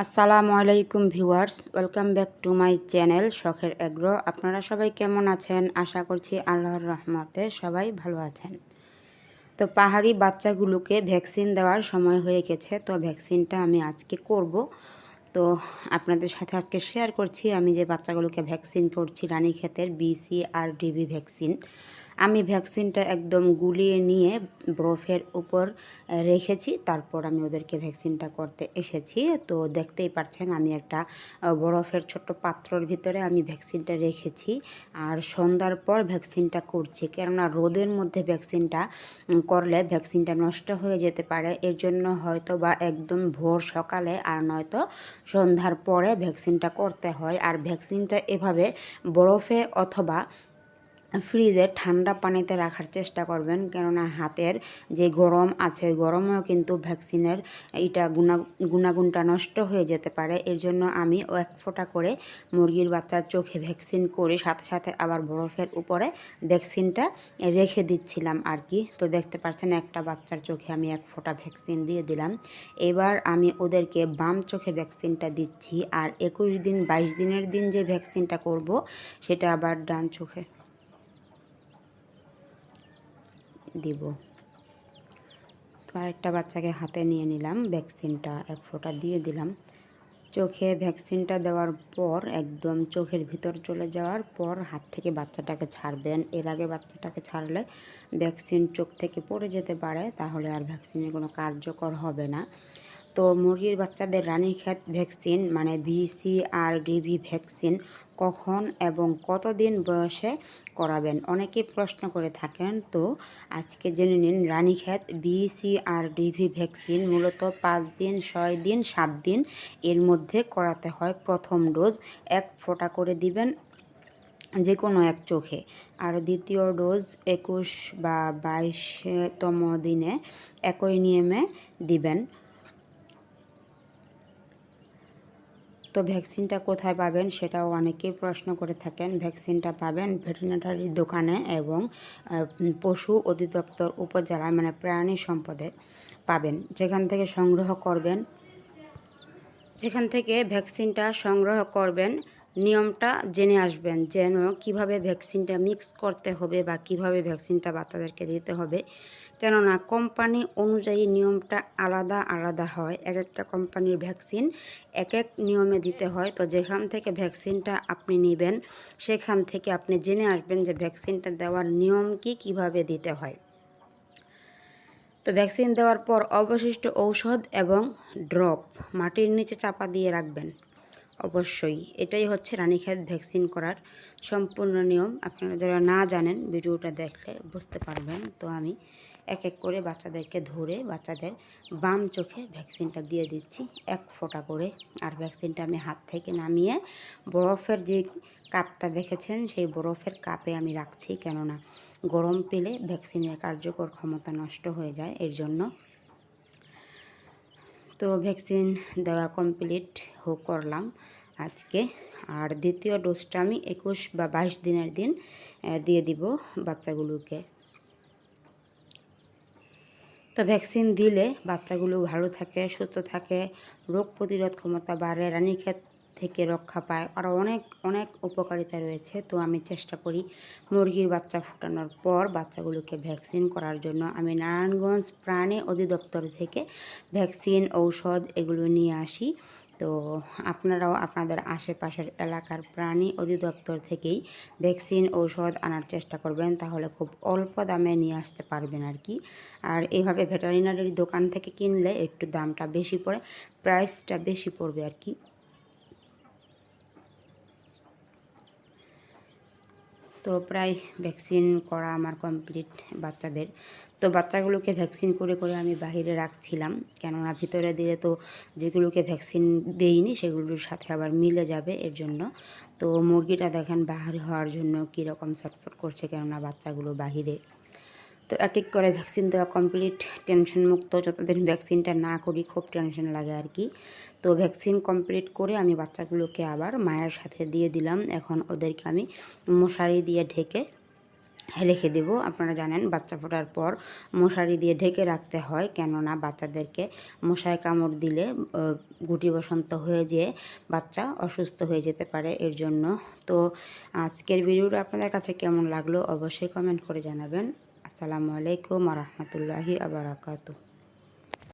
আসসালামু আলাইকুম viewers, welcome back to my channel শখের এগ্রো। আপনারা সবাই কেমন আছেন? আশা করছি আল্লাহর রহমতে সবাই ভালো আছেন। তো পাহাড়ি বাচ্চাগুলোকে ভ্যাকসিন দেওয়ার সময় হয়ে গেছে, তো ভ্যাকসিনটা আমি আজকে করব। তো আপনাদের সাথে আজকে শেয়ার করছি আমি যে বাচ্চাগুলোকে ভ্যাকসিন করছি রানীক্ষেতের বিসি আর ডিবি ভ্যাকসিন। আমি ভ্যাকসিনটা একদম গুলিয়ে নিয়ে বরফের উপর রেখেছি, তারপর আমি ওদেরকে ভ্যাকসিনটা করতে এসেছি। তো দেখতেই পাচ্ছেন আমি একটা বরফের ছোট্ট পাত্রর ভিতরে আমি ভ্যাকসিনটা রেখেছি, আর সন্ধ্যার পর ভ্যাকসিনটা করছি, কেননা রোদের মধ্যে ভ্যাকসিনটা করলে ভ্যাকসিনটা নষ্ট হয়ে যেতে পারে। এর জন্য হয়তো বা একদম ভোর সকালে আর নয়তো সন্ধ্যার পরে ভ্যাকসিনটা করতে হয়। আর ভ্যাকসিনটা এভাবে বরফে অথবা ফ্রিজে ঠান্ডা পানিতে রাখার চেষ্টা করবেন, কেননা হাতের যে গরম আছে গরমেও কিন্তু ভ্যাকসিনের গুণাগুণটা নষ্ট হয়ে যেতে পারে। এর জন্য আমি এক ফোঁটা করে মুরগির বাচ্চার চোখে ভ্যাকসিন করে সাথে সাথে আবার বরফের উপরে ভ্যাকসিনটা রেখে দিচ্ছিলাম আর কি। তো দেখতে পাচ্ছেন একটা বাচ্চার চোখে আমি এক ফোঁটা ভ্যাকসিন দিয়ে দিলাম। এবার আমি ওদেরকে বাম চোখে ভ্যাকসিনটা দিচ্ছি, আর 21 দিন 22 দিনের দিন যে ভ্যাকসিনটা করব সেটা আবার ডান চোখে দিব। তো আরেকটা বাচ্চাকে হাতে নিয়ে নিলাম, ভ্যাকসিনটা এক ফোঁটা দিয়ে দিলাম। চোখে ভ্যাকসিনটা দেওয়ার পর একদম চোখের ভিতর চলে যাওয়ার পর হাত থেকে বাচ্চাটাকে ছাড়বেন। এর আগে বাচ্চাটাকে ছাড়লে ভ্যাকসিন চোখ থেকে পড়ে যেতে পারে, তাহলে আর ভ্যাকসিনের কোনো কার্যকর হবে না। তো মুরগির বাচ্চাদের রানীক্ষেত ভ্যাকসিন মানে বিসি আর ডিবি ভ্যাকসিন কখন এবং কতদিন বয়সে করাবেন অনেকেই প্রশ্ন করে থাকেন। তো আজকে জেনে নিন, রানীক্ষেত বিসি আর ডিবি ভ্যাকসিন মূলত 5 দিন, 6 দিন, 7 দিন এর মধ্যে করাতে হয়। প্রথম ডোজ এক ফোঁটা করে দিবেন যে কোনো এক চোখে, আর দ্বিতীয় ডোজ 21 বা 22তম দিনে একই নিয়মে দিবেন। তো ভ্যাকসিনটা কোথায় পাবেন সেটাও অনেকেই প্রশ্ন করে থাকেন। ভ্যাকসিনটা পাবেন ভেটেরিনারি দোকানে এবং পশু অধিদপ্তর উপজেলায় মানে প্রাণী সম্পদে পাবেন। যেখান থেকে ভ্যাকসিনটা সংগ্রহ করবেন নিয়মটা জেনে আসবেন, যেন কিভাবে ভ্যাকসিনটা মিক্স করতে হবে বা কিভাবে ভ্যাকসিনটা বাচ্চাদেরকে দিতে হবে। কেননা কোম্পানি অনুযায়ী নিয়মটা আলাদা আলাদা হয়। এক একটা কোম্পানির ভ্যাকসিন এক এক নিয়মে দিতে হয়। তো যেখান থেকে ভ্যাকসিনটা আপনি নেবেন সেখান থেকে আপনি জেনে আসবেন যে ভ্যাকসিনটা দেওয়ার নিয়ম কি, কিভাবে দিতে হয়। তো ভ্যাকসিন দেওয়ার পর অবশিষ্ট ঔষধ এবং ড্রপ মাটির নিচে চাপা দিয়ে রাখবেন অবশ্যই। এটাই হচ্ছে রানীক্ষেত ভ্যাকসিন করার সম্পূর্ণ নিয়ম। আপনারা যারা না জানেন ভিডিওটা দেখলে বুঝতে পারবেন। তো আমি এক এক করে বাচ্চাদেরকে ধরে বাচ্চাদের বাম চোখে ভ্যাকসিনটা দিয়ে দিচ্ছি এক ফোঁটা করে। আর ভ্যাকসিনটা আমি হাত থেকে নামিয়ে বরফের যে কাপটা দেখেছেন সেই বরফের কাপে আমি রাখছি, কেননা গরম পেলে ভ্যাকসিনের কার্যকর ক্ষমতা নষ্ট হয়ে যায়, এর জন্য। তো ভ্যাকসিন দেওয়া কমপ্লিট করলাম আজকে। আর দ্বিতীয় ডোজটা আমি 21 বা 22 দিনের দিন দিয়ে দিব বাচ্চাগুলোকে। তো ভ্যাকসিন দিলে বাচ্চাগুলো ভালো থাকে, সুস্থ থাকে, রোগ প্রতিরোধ ক্ষমতা বাড়ে, রানীক্ষেত থেকে রক্ষা পায়, আরও অনেক অনেক উপকারিতা রয়েছে। তো আমি চেষ্টা করি মুরগির বাচ্চা ফোটানোর পর বাচ্চাগুলোকে ভ্যাকসিন করার জন্য। আমি নারায়ণগঞ্জ প্রাণী অধিদপ্তর থেকে ভ্যাকসিন ঔষধ এগুলো নিয়ে আসি। তো আপনারাও আপনাদের আশেপাশের এলাকার প্রাণী অধিদপ্তর থেকেই ভ্যাকসিন ঔষধ আনার চেষ্টা করবেন, তাহলে খুব অল্প দামে নিয়ে আসতে পারবেন আর কি। আর এইভাবে ভেটেরিনারির দোকান থেকে কিনলে একটু দামটা বেশি পড়ে, প্রাইসটা বেশি পড়বে আর কি। তো প্রায় ভ্যাকসিন করা আমার কমপ্লিট বাচ্চাদের। তো বাচ্চাগুলোকে ভ্যাকসিন করে করে আমি বাহিরে রাখছিলাম, কেননা ভিতরে দিলে তো যেগুলোকে ভ্যাকসিন দেইনি সেগুলোর সাথে আবার মিলে যাবে, এর জন্য। তো মুরগিটা দেখেন বাহির হওয়ার জন্য কীরকম ছটফট করছে, কেননা বাচ্চাগুলো বাহিরে। তো এক এক করে ভ্যাকসিন দেওয়া কমপ্লিট, টেনশন মুক্ত। যতদিন ভ্যাকসিনটা না করি খুব টেনশন লাগে আর কি। তো ভ্যাকসিন কমপ্লিট করে আমি বাচ্চাগুলোকে আবার মায়ের সাথে দিয়ে দিলাম। এখন ওদেরকে আমি মশারি দিয়ে ঢেকে রেখে দেব। আপনারা জানেন বাচ্চা ফোটার পর মশারি দিয়ে ঢেকে রাখতে হয়, কেননা বাচ্চাদেরকে মশায় কামড় দিলে গুটি বসন্ত হয়ে যেয়ে বাচ্চা অসুস্থ হয়ে যেতে পারে, এর জন্য। তো আজকের ভিডিওটা আপনাদের কাছে কেমন লাগলো অবশ্যই কমেন্ট করে জানাবেন। আসসালামু আলাইকুম ওয়া রাহমাতুল্লাহি ওয়া বারাকাতুহু।